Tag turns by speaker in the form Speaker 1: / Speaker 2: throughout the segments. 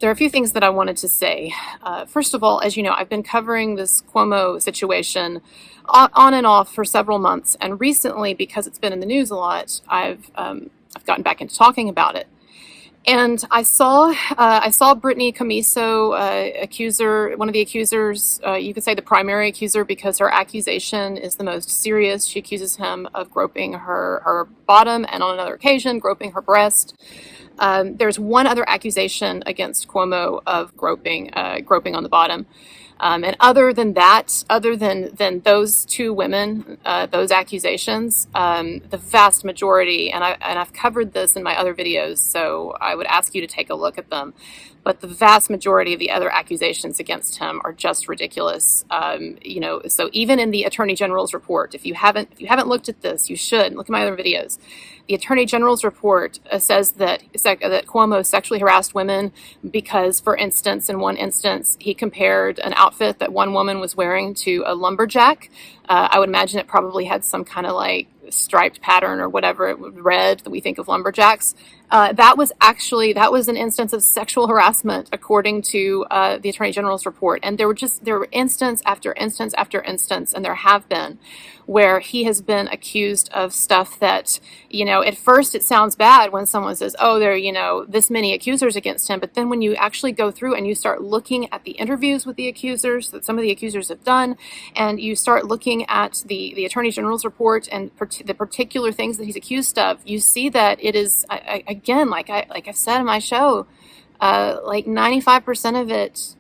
Speaker 1: There are a few things that I wanted to say. First of all, as you know, I've been covering this Cuomo situation on and off for several months, and recently, because it's been in the news a lot, I've gotten back into talking about it. And I saw Brittany Commisso, accuser, one of the accusers. You could say the primary accuser because her accusation is the most serious. She accuses him of groping her bottom, and on another occasion, groping her breast. There's one other accusation against Cuomo of groping on the bottom. And other than that, other than those two women, those accusations, the vast majority, and I've covered this in my other videos, so I would ask you to take a look at them. But the vast majority of the other accusations against him are just ridiculous. So even in the Attorney General's report, if you haven't looked at this, you should look at my other videos. The Attorney General's report says that Cuomo sexually harassed women because, for instance, in one instance, he compared an outfit that one woman was wearing to a lumberjack. I would imagine it probably had some kind of like striped pattern or whatever, red that we think of lumberjacks. That was an instance of sexual harassment, according to the Attorney General's report. And there were instance after instance after instance, and there have been, where he has been accused of stuff that, at first it sounds bad when someone says, oh, there are, this many accusers against him. But then when you actually go through and you start looking at the interviews with the accusers that some of the accusers have done, and you start looking at the Attorney General's report and the particular things that he's accused of, you see that it is, again, like I've said in my show, like 95% of it,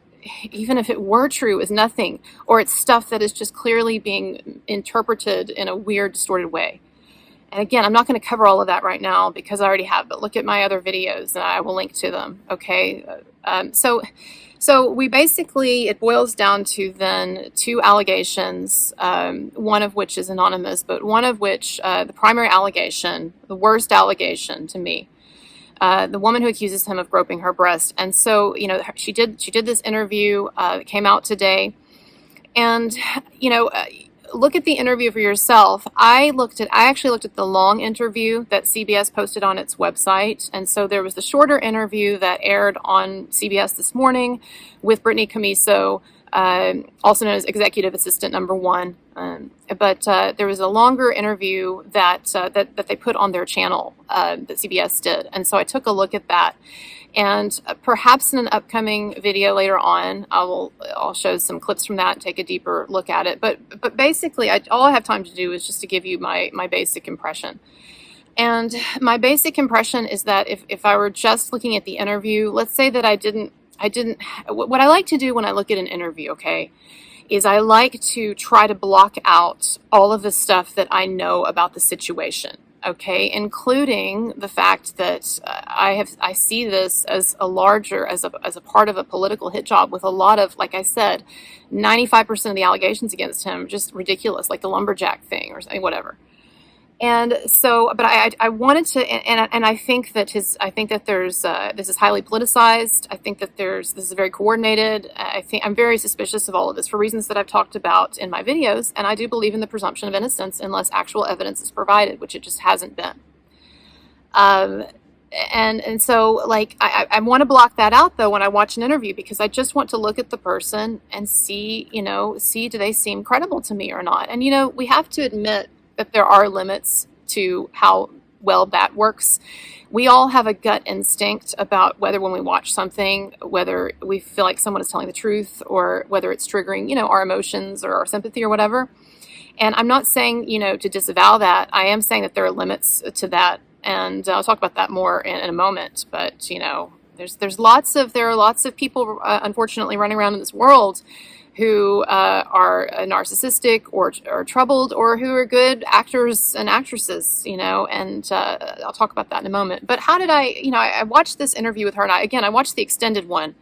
Speaker 1: even if it were true, is nothing, or it's stuff that is just clearly being interpreted in a weird, distorted way. And again, I'm not going to cover all of that right now because I already have, but look at my other videos and I will link to them. Okay. So we basically, it boils down to then two allegations, one of which is anonymous, but one of which, the primary allegation, the worst allegation to me, the woman who accuses him of groping her breast. And so, she did this interview, that came out today. And, look at the interview for yourself. I actually looked at the long interview that CBS posted on its website. And so there was the shorter interview that aired on CBS this morning with Brittany Commisso, also known as Executive Assistant Number 1. But there was a longer interview that they put on their channel, that CBS did. And so I took a look at that. And perhaps in an upcoming video later on, I'll show some clips from that and take a deeper look at it. But basically, all I have time to do is just to give you my basic impression. And my basic impression is that if I were just looking at the interview, let's say that I didn't, what I like to do when I look at an interview, okay, is I like to try to block out all of the stuff that I know about the situation. Okay, including the fact that I see this as a part of a political hit job with a lot of, like I said, 95% of the allegations against him just ridiculous, like the lumberjack thing or something, whatever. And so, but I wanted to, and I think that there's this is highly politicized. I think that this is very coordinated. I'm very suspicious of all of this for reasons that I've talked about in my videos, and I do believe in the presumption of innocence unless actual evidence is provided, which it just hasn't been. And so, like, I want to block that out though when I watch an interview, because I just want to look at the person and see do they seem credible to me or not. And we have to admit that there are limits to how well that works. We all have a gut instinct about whether when we watch something, whether we feel like someone is telling the truth or whether it's triggering, our emotions or our sympathy or whatever. And I'm not saying, to disavow that. I am saying that there are limits to that. And I'll talk about that more in a moment. But, there are lots of people, unfortunately, running around in this world who are narcissistic or troubled, or who are good actors and actresses, and I'll talk about that in a moment. But how did I watched this interview with her, and I watched the extended one.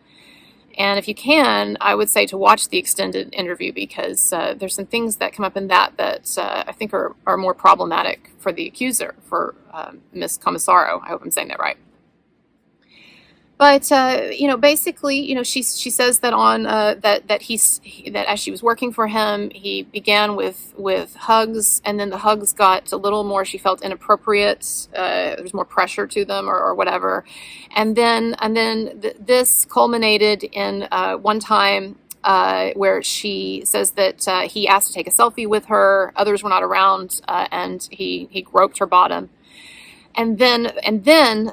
Speaker 1: And if you can, I would say to watch the extended interview, because there's some things that come up in that I think are more problematic for the accuser, for Miss Commissario. I hope I'm saying that right. But basically, she says that on that as she was working for him, he began with hugs, and then the hugs got a little more. She felt inappropriate. There was more pressure to them, or whatever, and then this culminated in one time. Where she says that he asked to take a selfie with her. Others were not around, and he groped her bottom. And then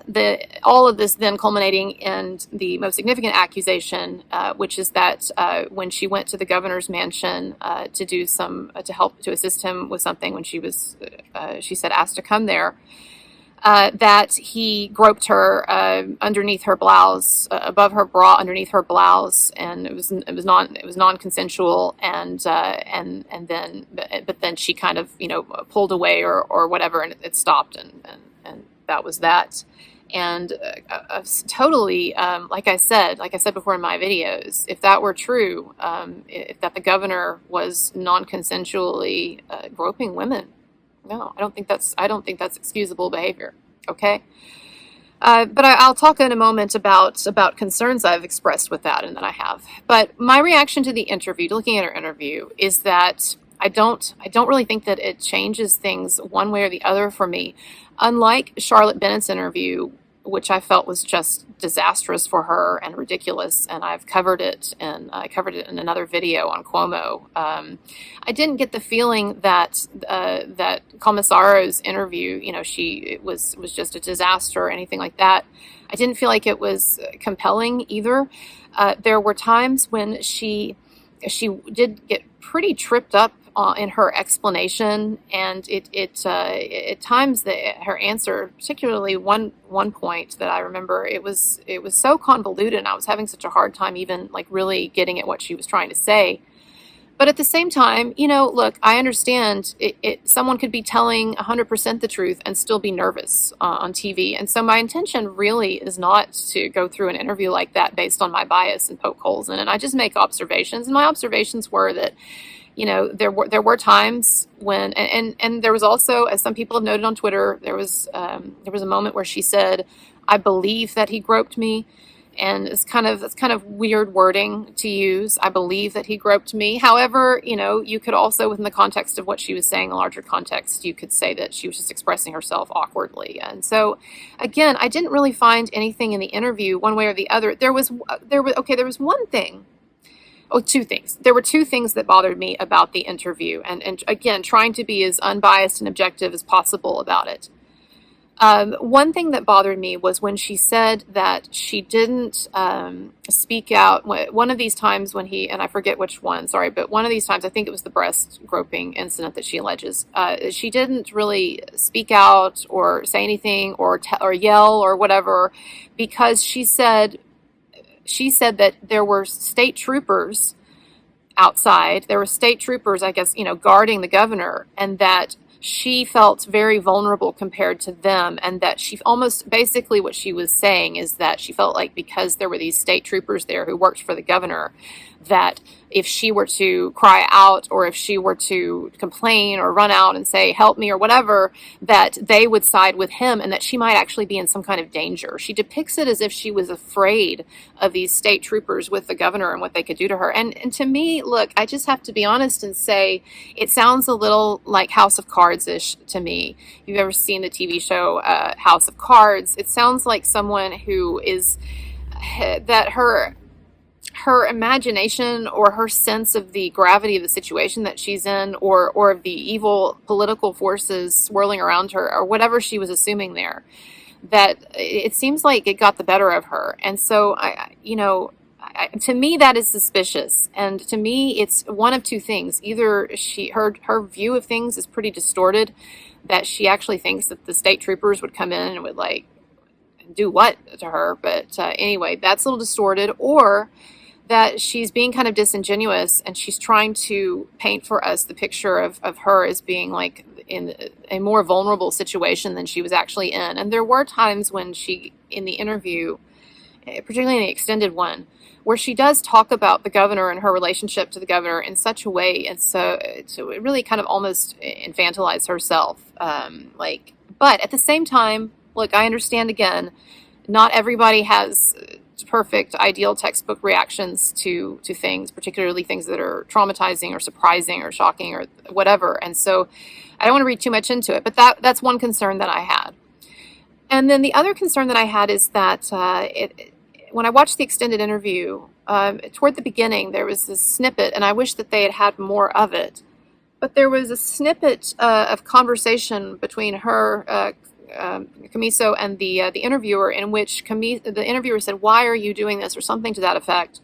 Speaker 1: all of this then culminating in the most significant accusation, which is that when she went to the governor's mansion to help to assist him with something when she said asked to come there, that he groped her underneath her blouse, above her bra, underneath her blouse, and it was non-consensual, and then but then she kind of pulled away or whatever, and it stopped, and that was that. And totally, like I said before in my videos, if that were true, if that the governor was non-consensually groping women, no, I don't think that's excusable behavior. Okay. But I'll talk in a moment about concerns I've expressed with that, and that I have. But my reaction to the interview, to looking at her interview, is that I don't really think that it changes things one way or the other for me. Unlike Charlotte Bennett's interview, which I felt was just disastrous for her and ridiculous, and I've covered it, and I covered it in another video on Cuomo. I didn't get the feeling that that Commissaro's interview, it was just a disaster or anything like that. I didn't feel like it was compelling either. There were times when she did get pretty tripped up in her explanation, and at times her answer, particularly one point that I remember, it was so convoluted, and I was having such a hard time even like really getting at what she was trying to say. But at the same time, look, I understand someone could be telling 100% the truth and still be nervous on TV. And so my intention really is not to go through an interview like that based on my bias and poke holes in it. I just make observations. And my observations were that, there were times when, and there was also, as some people have noted on Twitter, there was a moment where she said, "I believe that he groped me." And that's kind of weird wording to use. I believe that he groped me. However, you could also, within the context of what she was saying, the larger context, you could say that she was just expressing herself awkwardly. And so, again, I didn't really find anything in the interview, one way or the other. There was one thing. Oh, two things. There were two things that bothered me about the interview. And again, trying to be as unbiased and objective as possible about it. One thing that bothered me was when she said that she didn't speak out. One of these times when and I forget which one, sorry, but one of these times, I think it was the breast groping incident that she alleges, she didn't really speak out or say anything or yell or whatever, because she said that there were state troopers outside. There were state troopers, I guess, guarding the governor, and that she felt very vulnerable compared to them, and that she almost, basically what she was saying is that she felt like because there were these state troopers there who worked for the governor, that if she were to cry out or if she were to complain or run out and say, "Help me," or whatever, that they would side with him and that she might actually be in some kind of danger. She depicts it as if she was afraid of these state troopers with the governor and what they could do to her. And to me, look, I just have to be honest and say it sounds a little like House of Cards-ish to me. If you've ever seen the TV show House of Cards, it sounds like someone who is that her imagination or her sense of the gravity of the situation that she's in, or of the evil political forces swirling around her, or whatever she was assuming there, that it seems like it got the better of her. And so, to me, that is suspicious. And to me, it's one of two things. Either her view of things is pretty distorted, that she actually thinks that the state troopers would come in and would do what to her. But anyway, that's a little distorted. Or that she's being kind of disingenuous, and she's trying to paint for us the picture of her as being like in a more vulnerable situation than she was actually in. And there were times when she, in the interview, particularly in the extended one, where she does talk about the governor and her relationship to the governor in such a way, and so it really kind of almost infantilized herself. But at the same time, look, I understand again Not everybody has perfect, ideal textbook reactions to things, particularly things that are traumatizing or surprising or shocking or whatever. And so I don't want to read too much into it, but that's one concern that I had. And then the other concern that I had is that when I watched the extended interview, toward the beginning, there was this snippet, and I wish that they had had more of it. But there was a snippet of conversation between her, Commisso, and the interviewer, in which the interviewer said, "Why are you doing this?" or something to that effect.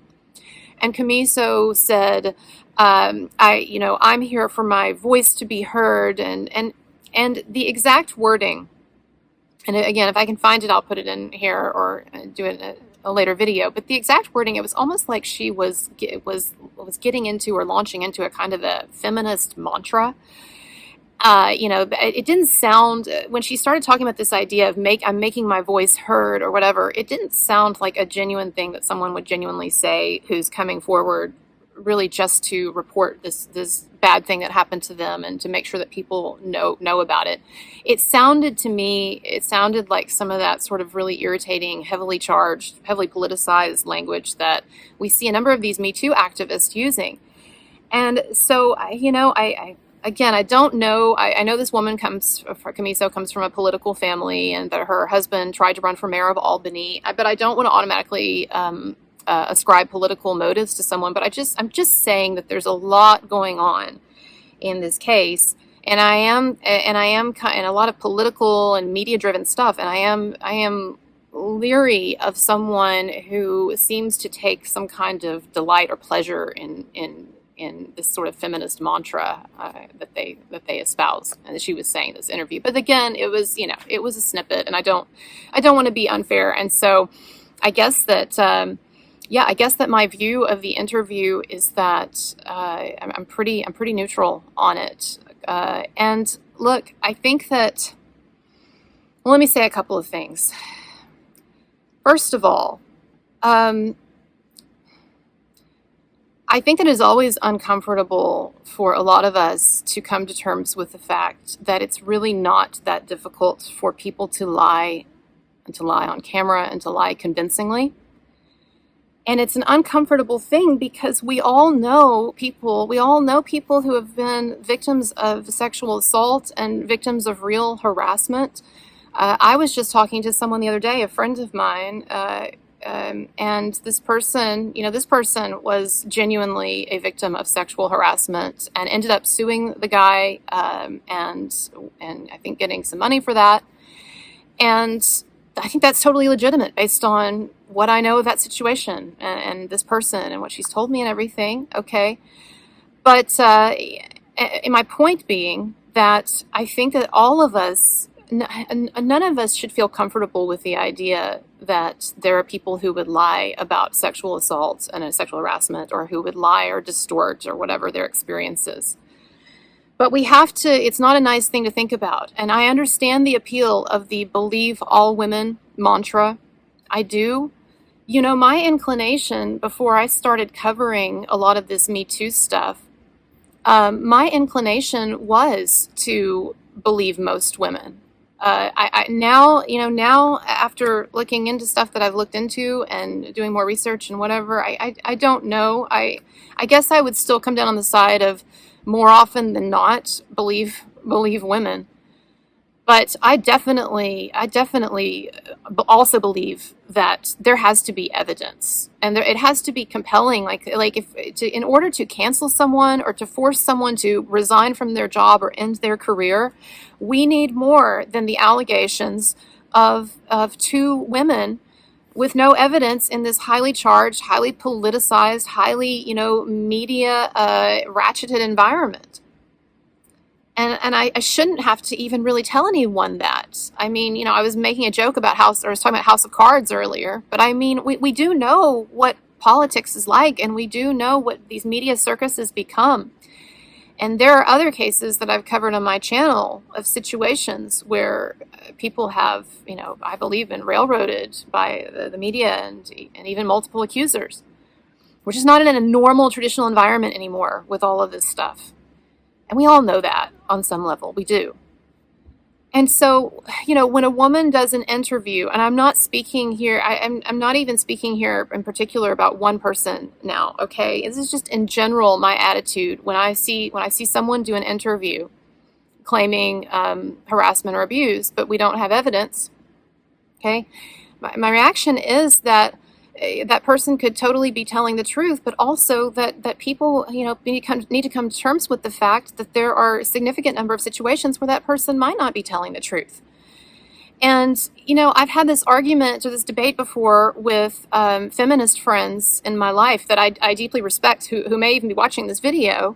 Speaker 1: And Commisso said, I'm here for my voice to be heard," and the exact wording. And again, if I can find it, I'll put it in here or do it in a later video. But the exact wording, it was almost like she was getting into or launching into a kind of a feminist mantra. It didn't sound, when she started talking about this idea of I'm making my voice heard or whatever, it didn't sound like a genuine thing that someone would genuinely say who's coming forward really just to report this bad thing that happened to them and to make sure that people know about it. It sounded like some of that sort of really irritating, heavily charged, heavily politicized language that we see a number of these MeToo activists using. And so, again, I don't know. I know this woman Commisso comes from a political family, and that her husband tried to run for mayor of Albany. But I don't want to automatically ascribe political motives to someone. But I'm just saying that there's a lot going on in this case, and I am in a lot of political and media-driven stuff, and I am leery of someone who seems to take some kind of delight or pleasure in this sort of feminist mantra that they espouse, and that she was saying in this interview. But again, it was a snippet, and I don't want to be unfair. And so I guess that my view of the interview is that I'm pretty neutral on it. And look, I think that, well, let me say a couple of things. First of all, I think it is always uncomfortable for a lot of us to come to terms with the fact that it's really not that difficult for people to lie, and to lie on camera, and to lie convincingly. And it's an uncomfortable thing because we all know people who have been victims of sexual assault and victims of real harassment. I was just talking to someone the other day, a friend of mine, and this person was genuinely a victim of sexual harassment and ended up suing the guy, and I think getting some money for that. And I think that's totally legitimate based on what I know of that situation and this person and what she's told me and everything. Okay. But my point being that I think that all of us, none of us should feel comfortable with the idea that there are people who would lie about sexual assault and sexual harassment, or who would lie or distort or whatever their experience is. But we have to, it's not a nice thing to think about. And I understand the appeal of the believe all women mantra. I do. My inclination before I started covering a lot of this Me Too stuff, my inclination was to believe most women. Now after looking into stuff that I've looked into and doing more research and whatever, I don't know. I guess I would still come down on the side of more often than not believe women. But I definitely also believe that there has to be evidence, and it has to be compelling. In order to cancel someone or to force someone to resign from their job or end their career, we need more than the allegations of two women with no evidence in this highly charged, highly politicized, highly media ratcheted environment. And I shouldn't have to even really tell anyone that. I mean, I was making a joke about I was talking about House of Cards earlier, but I mean, we do know what politics is like, and we do know what these media circuses become. And there are other cases that I've covered on my channel of situations where people have, I believe, been railroaded by the media and even multiple accusers, which is not in a normal traditional environment anymore with all of this stuff. And we all know that on some level. We do. And so, when a woman does an interview, and I'm not speaking here, I'm not even speaking here in particular about one person now, okay? This is just in general my attitude when I see someone do an interview claiming harassment or abuse, but we don't have evidence, okay? My reaction is that that person could totally be telling the truth, but also that people, need to come to terms with the fact that there are a significant number of situations where that person might not be telling the truth. And, I've had this argument or this debate before with feminist friends in my life that I deeply respect, who may even be watching this video.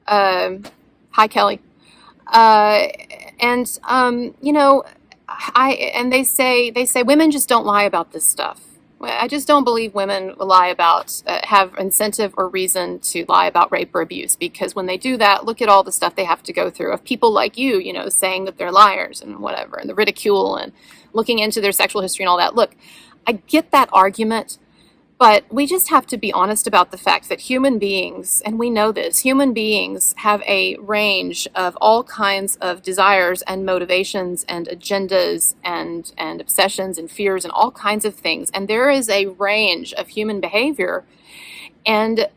Speaker 1: Hi, Kelly. Uh, and and they say women just don't lie about this stuff. I just don't believe women lie about have incentive or reason to lie about rape or abuse, because when they do that, look at all the stuff they have to go through of people like you, saying that they're liars and whatever, and the ridicule and looking into their sexual history and all that. Look, I get that argument. But we just have to be honest about the fact that human beings, and we know this, human beings have a range of all kinds of desires and motivations and agendas and obsessions and fears and all kinds of things. And there is a range of human behavior. And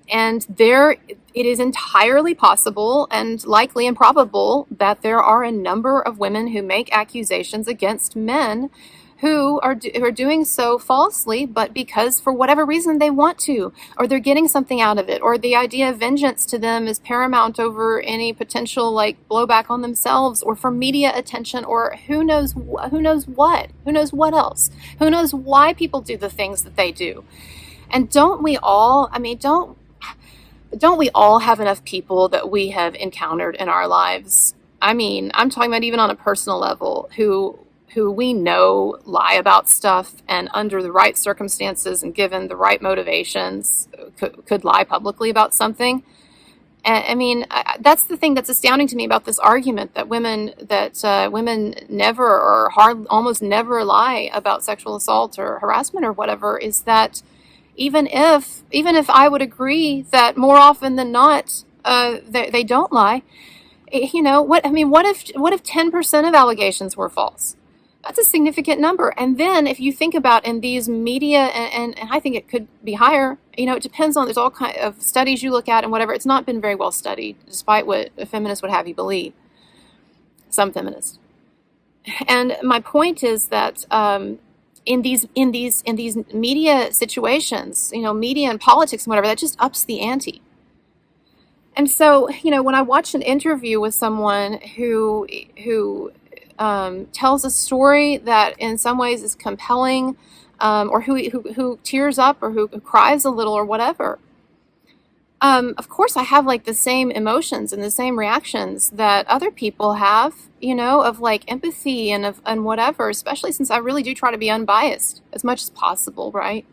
Speaker 1: there it is entirely possible and likely and probable that there are a number of women who make accusations against men who are doing so falsely, but because for whatever reason they want to, or they're getting something out of it, or the idea of vengeance to them is paramount over any potential like blowback on themselves, or for media attention, or who knows what else, who knows why people do the things that they do. And don't we all have enough people that we have encountered in our lives? I mean, I'm talking about even on a personal level, who we know lie about stuff, and under the right circumstances and given the right motivations could lie publicly about something. And I mean, that's the thing that's astounding to me about this argument that women never or almost never lie about sexual assault or harassment or whatever, is that even if I would agree that more often than not they don't lie, what if 10% of allegations were false? That's a significant number. And then if you think about in these media, and I think it could be higher, it depends on, there's all kinds of studies you look at and whatever. It's not been very well studied, despite what a feminist would have you believe. Some feminists. And my point is that in these media situations, media and politics and whatever, that just ups the ante. And so, when I watch an interview with someone who tells a story that in some ways is compelling, or who tears up, or who cries a little or whatever, of course I have like the same emotions and the same reactions that other people have, of like empathy and whatever, especially since I really do try to be unbiased as much as possible, right?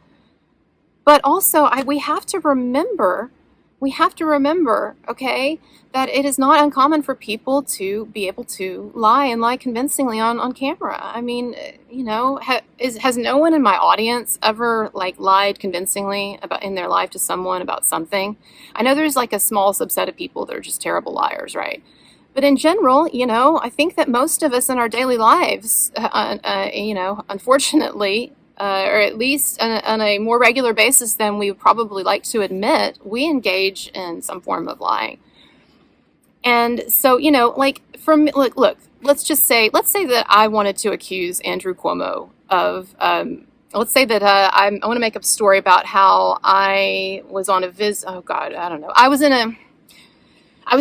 Speaker 1: But also we have to remember, okay, that it is not uncommon for people to be able to lie, and lie convincingly on camera. I mean, has no one in my audience ever like lied convincingly about in their life to someone about something? I know there's like a small subset of people that are just terrible liars, right? But in general, I think that most of us in our daily lives, unfortunately, or at least on a more regular basis than we would probably like to admit, we engage in some form of lying. And so, like look, let's say that I wanted to accuse Andrew Cuomo of, let's say that I want to make up a story about how I was on a oh God, I don't know. I was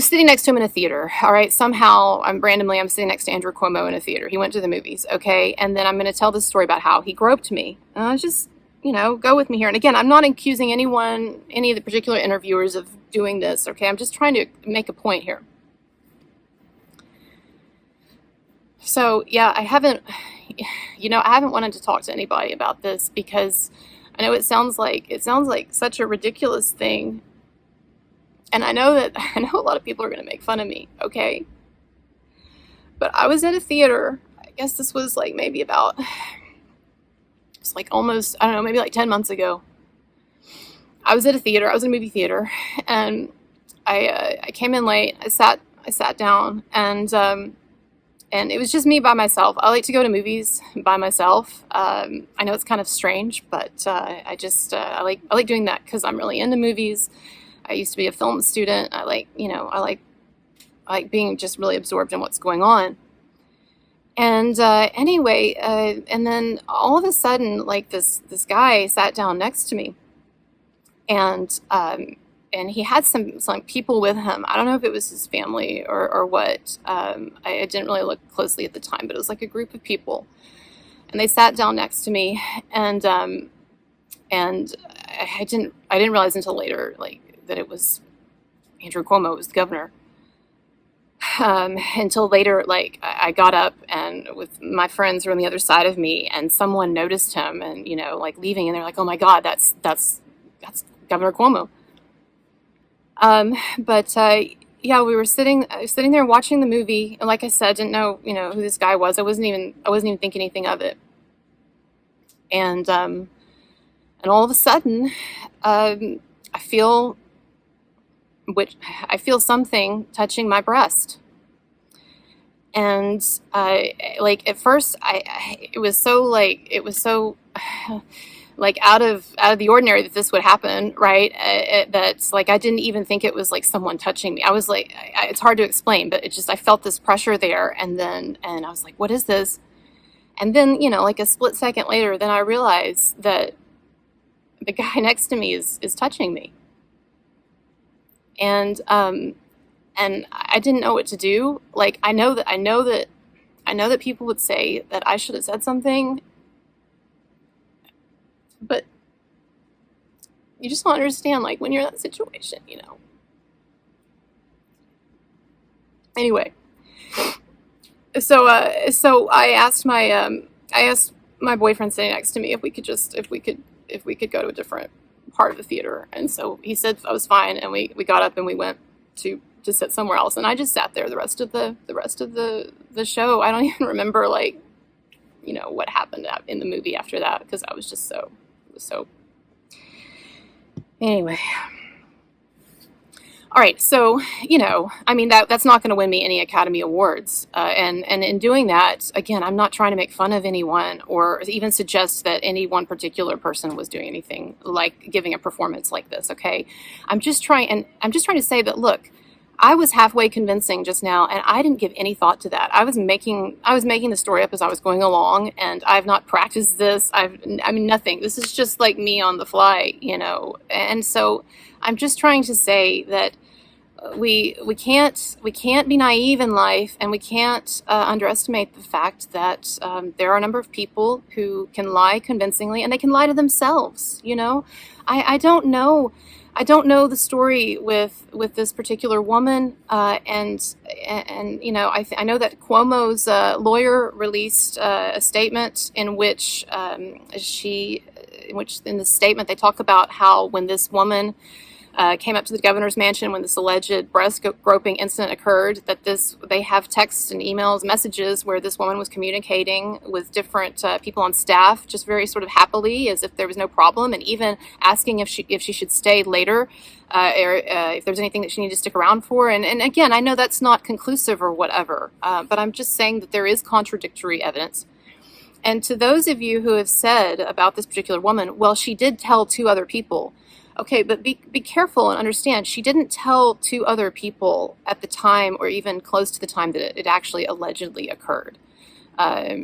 Speaker 1: sitting next to him in a theater. All right. Somehow I'm sitting next to Andrew Cuomo in a theater. He went to the movies. Okay. And then I'm going to tell this story about how he groped me. Just, go with me here. And again, I'm not accusing any of the particular interviewers of doing this. Okay. I'm just trying to make a point here. So yeah, I haven't wanted to talk to anybody about this, because I know it sounds like such a ridiculous thing. And I know a lot of people are going to make fun of me, okay? But I was at a theater, I guess this was like maybe it's like almost, I don't know, maybe like 10 months ago. I was in a movie theater, and I came in late. I sat down, and And it was just me by myself. I like to go to movies by myself. I know it's kind of strange, but I like doing that because I'm really into movies. I used to be a film student. I like being just really absorbed in what's going on. And anyway, and then all of a sudden, like this guy sat down next to me, and he had some people with him. I don't know if it was his family or what. I didn't really look closely at the time, but it was like a group of people, and they sat down next to me, and I didn't realize until later, like, that it was Andrew Cuomo was the governor. Until later, like, I got up and with my friends were on the other side of me, and someone noticed him, and like leaving, and they're like, "Oh my God, that's Governor Cuomo." But yeah, we were sitting there watching the movie, and like I said, didn't know who this guy was. I wasn't even thinking anything of it, and all of a sudden, I feel something touching my breast. And like at first, it was so like out of the ordinary that this would happen, right? That's like I didn't even think it was like someone touching me. I was like, it's hard to explain, but I felt this pressure there, and I was like, what is this? And then like a split second later, then I realized that the guy next to me is touching me, and I didn't know what to do. Like, I know that people would say that I should have said something, but you just don't understand, like, when you're in that situation, Anyway, so I asked my boyfriend sitting next to me if we could go to a different part of the theater, and so he said I was fine, and we got up and we went to sit somewhere else, and I just sat there the rest of the show. I don't even remember, like, what happened in the movie after that, because I was just so anyway. All right, so I mean, that's not going to win me any Academy Awards, and in doing that, again, I'm not trying to make fun of anyone or even suggest that any one particular person was doing anything like giving a performance like this. Okay, I'm just trying to say that, look, I was halfway convincing just now, and I didn't give any thought to that. I was making the story up as I was going along, and I've not practiced this. I mean, nothing. This is just like me on the fly, And so I'm just trying to say that we can't be naive in life, and we can't underestimate the fact that there are a number of people who can lie convincingly, and they can lie to themselves. I don't know the story with this particular woman, and I know that Cuomo's lawyer released a statement in which in the statement they talk about how when this woman came up to the governor's mansion when this alleged breast groping incident occurred, that they have texts and emails, messages where this woman was communicating with different people on staff, just very sort of happily, as if there was no problem, and even asking if she should stay later, or if there's anything that she needed to stick around for. And again, I know that's not conclusive or whatever, but I'm just saying that there is contradictory evidence. And to those of you who have said about this particular woman, well, she did tell 2 other people. Okay, but be careful and understand, she didn't tell 2 other people at the time, or even close to the time that it actually allegedly occurred.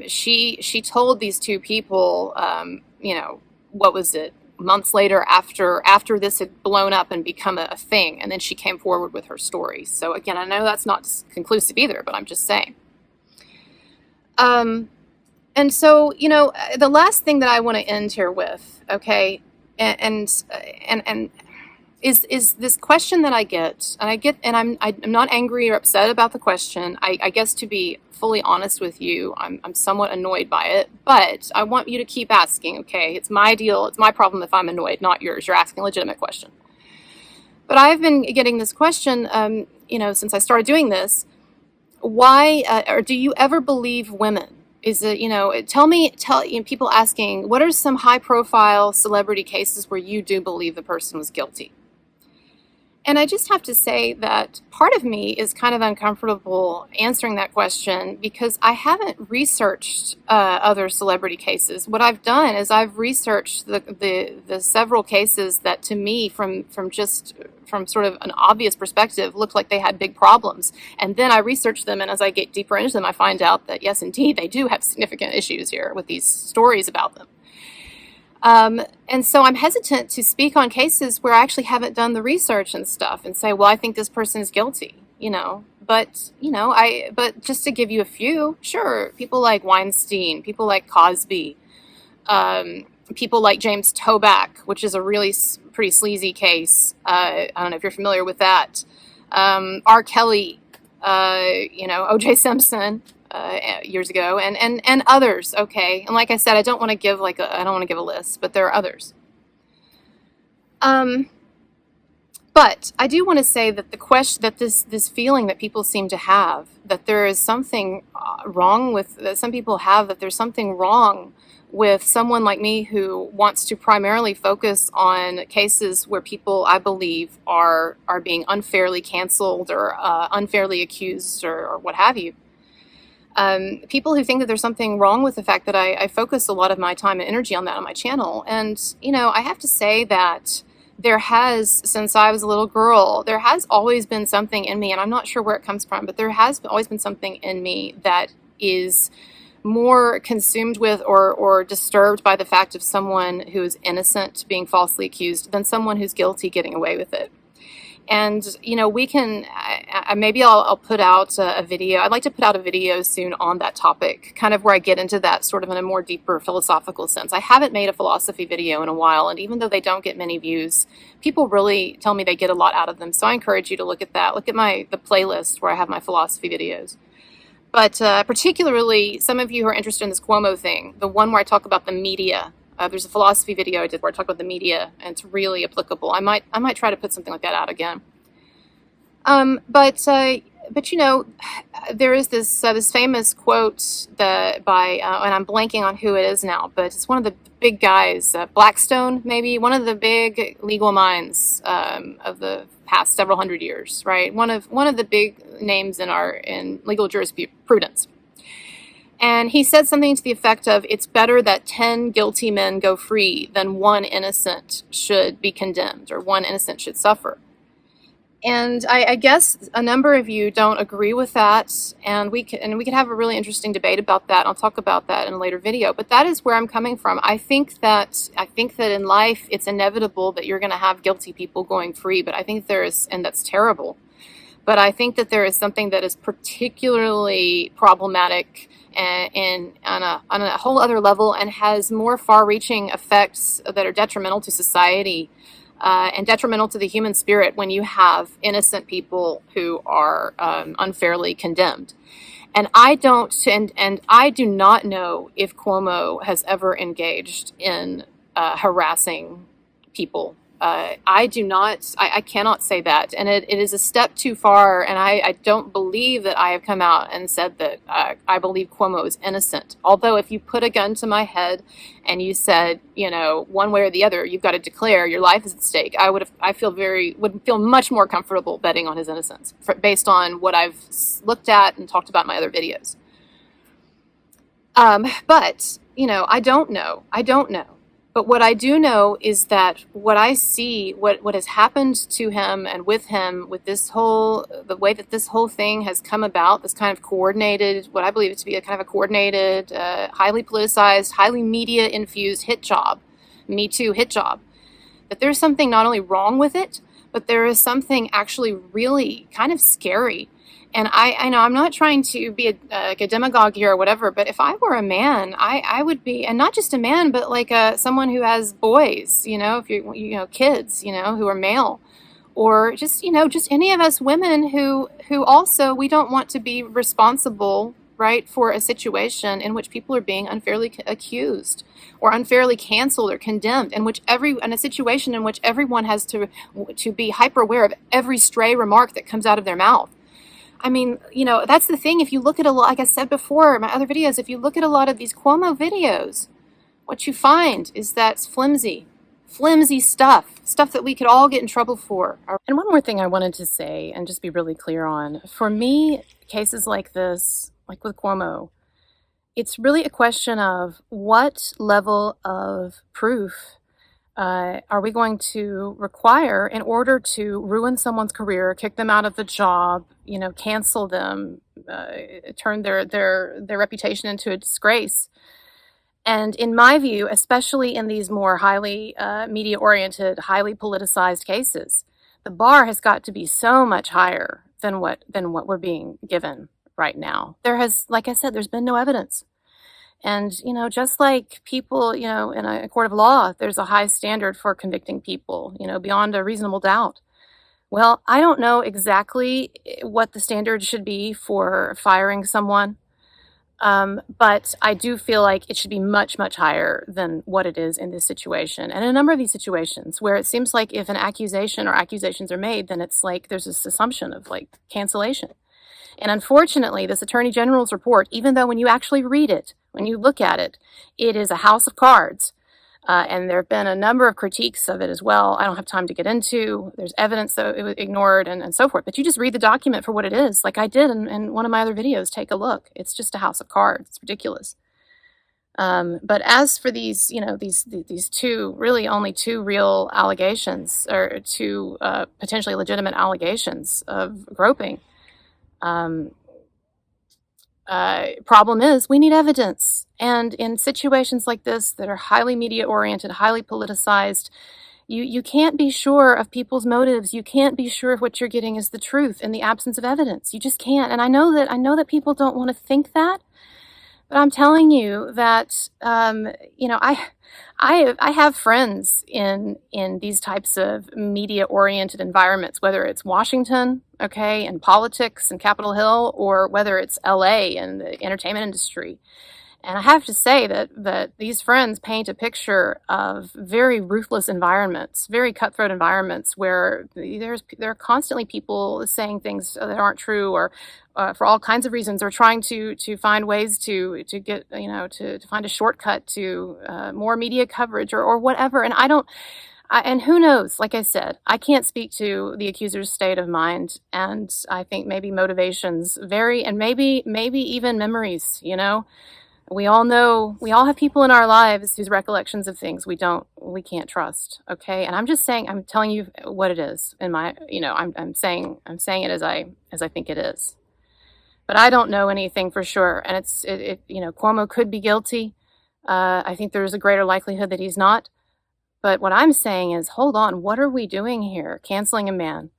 Speaker 1: She told these 2 people, what was it, months later, after this had blown up and become a thing, and then she came forward with her story. So again, I know that's not conclusive either, but I'm just saying. And so, the last thing that I want to end here with, okay, and is this question that I get, and I'm not angry or upset about the question. I guess, to be fully honest with you, I'm somewhat annoyed by it, but I want you to keep asking. Okay, it's my deal, it's my problem if I'm annoyed, not yours. You're asking a legitimate question. But I've been getting this question, since I started doing this. Why, or do you ever believe women? Is it, tell people asking, what are some high profile celebrity cases where you do believe the person was guilty? And I just have to say that part of me is kind of uncomfortable answering that question because I haven't researched other celebrity cases. What I've done is I've researched the several cases that, to me, from sort of an obvious perspective, looked like they had big problems. And then I research them, and as I get deeper into them, I find out that yes, indeed, they do have significant issues here with these stories about them. And so I'm hesitant to speak on cases where I actually haven't done the research and stuff and say, well, I think this person is guilty, But, but just to give you a few, sure, people like Weinstein, people like Cosby, people like James Toback, which is a really pretty sleazy case. I don't know if you're familiar with that. R. Kelly, O.J. Simpson. Years ago, and others. Okay, and like I said, I don't want to give I don't want to give a list, but there are others. But I do want to say that the question, that this feeling that people seem to have, that there is something wrong with, that some people have, that there's something wrong with someone like me who wants to primarily focus on cases where people, I believe, are being unfairly canceled or unfairly accused or what have you. People who think that there's something wrong with the fact that I focus a lot of my time and energy on that on my channel. And, I have to say that there has, since I was a little girl, there has always been something in me, and I'm not sure where it comes from, but there has always been something in me that is more consumed with or disturbed by the fact of someone who is innocent being falsely accused than someone who's guilty getting away with it. And, we can, maybe I'll put out a video. I'd like to put out a video soon on that topic, kind of where I get into that sort of in a more deeper philosophical sense. I haven't made a philosophy video in a while, and even though they don't get many views, people really tell me they get a lot out of them. So I encourage you to look at that. Look at the playlist where I have my philosophy videos. But particularly, some of you who are interested in this Cuomo thing, the one where I talk about the media. There's a philosophy video I did where I talk about the media, and it's really applicable. I might try to put something like that out again. But there is this famous quote that by and I'm blanking on who it is now, but it's one of the big guys, Blackstone, maybe one of the big legal minds of the past several hundred years, right? One of the big names in legal jurisprudence. And he said something to the effect of, it's better that 10 guilty men go free than one innocent should be condemned or one innocent should suffer. And I guess a number of you don't agree with that, and we could have a really interesting debate about that. I'll talk about that in a later video. But that is where I'm coming from. I think that in life it's inevitable that you're going to have guilty people going free. But I think and that's terrible. But I think that there is something that is particularly problematic and on a whole other level, and has more far-reaching effects that are detrimental to society and detrimental to the human spirit when you have innocent people who are unfairly condemned. And I do not know if Cuomo has ever engaged in harassing people. I cannot say that. And it is a step too far. And I don't believe that I have come out and said that I believe Cuomo is innocent. Although if you put a gun to my head and you said, one way or the other, you've got to declare your life is at stake, I would feel much more comfortable betting on his innocence based on what I've looked at and talked about in my other videos. But, I don't know. But what I do know is that what I see, what has happened to him and with him, with the way that this whole thing has come about, this kind of coordinated, what I believe it to be a kind of a coordinated, highly politicized, highly media-infused hit job, MeToo hit job, that there's something not only wrong with it, but there is something actually really kind of scary. And I know I'm not trying to be a demagogue here or whatever, but if I were a man, I would be, and not just a man, but like someone who has boys, if you're, kids, who are male, or just any of us women who also, we don't want to be responsible, right, for a situation in which people are being unfairly accused or unfairly canceled or condemned, in a situation in which everyone has to be hyper aware of every stray remark that comes out of their mouth. I mean, that's the thing. If you look at like I said before in my other videos, if you look at a lot of these Cuomo videos, what you find is that's flimsy stuff. stuff that we could all get in trouble for. And one more thing I wanted to say and just be really clear on. For me, cases like this, like with Cuomo, it's really a question of what level of proof are we going to require in order to ruin someone's career, kick them out of the job, cancel them, turn their reputation into a disgrace? And in my view, especially in these more highly media-oriented, highly politicized cases, the bar has got to be so much higher than what we're being given right now. Like I said, there's been no evidence. And, just like people, in a court of law, there's a high standard for convicting people, beyond a reasonable doubt. Well, I don't know exactly what the standard should be for firing someone. But I do feel like it should be much, much higher than what it is in this situation. And in a number of these situations where it seems like if an accusation or accusations are made, then it's like there's this assumption of like cancellation. And unfortunately, this Attorney General's report, even though when you actually read it, when you look at it, it is a house of cards. And there have been a number of critiques of it as well. I don't have time to get into. There's evidence that it was ignored and so forth. But you just read the document for what it is, like I did in one of my other videos. Take a look. It's just a house of cards. It's ridiculous. But as for these, these two, really only two real allegations, or two potentially legitimate allegations of groping, problem is we need evidence. And in situations like this that are highly media oriented, highly politicized, you can't be sure of people's motives. You can't be sure if what you're getting is the truth in the absence of evidence. You just can't. And I know that people don't want to think that, but I'm telling you that I have friends in these types of media-oriented environments, whether it's Washington, okay, and politics and Capitol Hill, or whether it's LA and the entertainment industry. And I have to say that these friends paint a picture of very ruthless environments, very cutthroat environments where there are constantly people saying things that aren't true, or for all kinds of reasons, or trying to find ways to get, to find a shortcut to more media coverage or whatever. And and who knows, like I said, I can't speak to the accuser's state of mind. And I think maybe motivations vary, and maybe even memories, We all have people in our lives whose recollections of things we can't trust. Okay. And I'm telling you what it is in my, I'm saying it as I think it is, but I don't know anything for sure. And Cuomo could be guilty. I think there's a greater likelihood that he's not. But what I'm saying is, hold on, what are we doing here? Canceling a man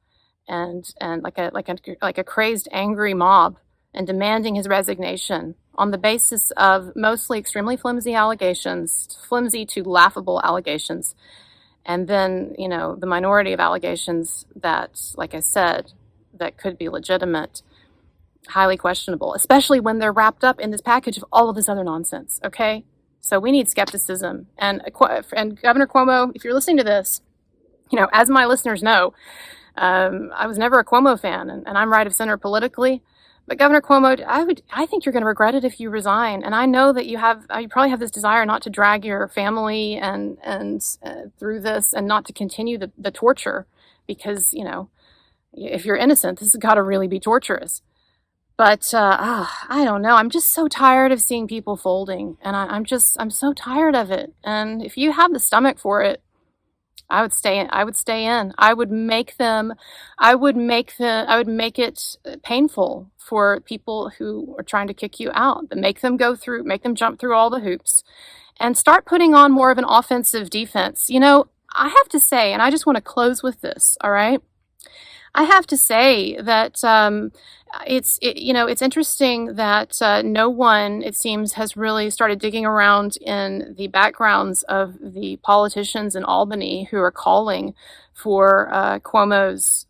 Speaker 1: and like a crazed, angry mob, and demanding his resignation on the basis of mostly extremely flimsy allegations, flimsy to laughable allegations. And then, the minority of allegations that, like I said, that could be legitimate, highly questionable, especially when they're wrapped up in this package of all of this other nonsense, okay? So we need skepticism. And Governor Cuomo, if you're listening to this, as my listeners know, I was never a Cuomo fan, and I'm right of center politically. But Governor Cuomo, I think you're going to regret it if you resign. And I know that you probably have this desire not to drag your family and through this, and not to continue the torture, because if you're innocent, this has got to really be torturous. But I don't know. I'm just so tired of seeing people folding, and I'm so tired of it. And if you have the stomach for it, I would stay in. I would make it painful for people who are trying to kick you out, but make them jump through all the hoops, and start putting on more of an offensive defense. I have to say, and I just want to close with this, all right? I have to say that it's interesting that no one, it seems, has really started digging around in the backgrounds of the politicians in Albany who are calling for Cuomo's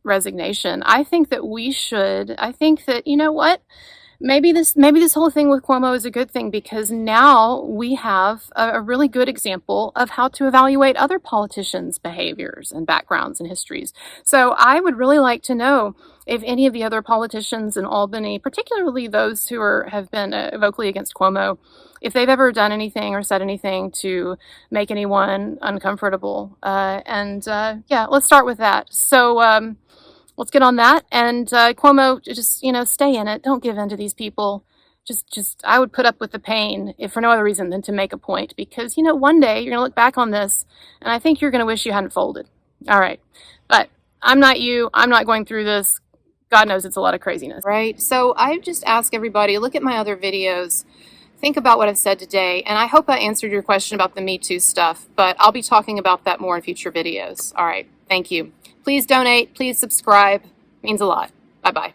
Speaker 1: resignation. I think that we should. I think that, you know what? maybe this whole thing with Cuomo is a good thing, because now we have a really good example of how to evaluate other politicians' behaviors and backgrounds and histories. So I would really like to know if any of the other politicians in Albany, particularly those who have been vocally against Cuomo, if they've ever done anything or said anything to make anyone uncomfortable. Yeah, let's start with that. So let's get on that. And Cuomo, just, stay in it. Don't give in to these people. I would put up with the pain, if for no other reason than to make a point, because, one day you're going to look back on this and I think you're going to wish you hadn't folded. All right. But I'm not you. I'm not going through this. God knows it's a lot of craziness, right? So I just ask everybody, look at my other videos, think about what I've said today, and I hope I answered your question about the Me Too stuff, but I'll be talking about that more in future videos. All right, thank you. Please donate, please subscribe. It means a lot. Bye-bye.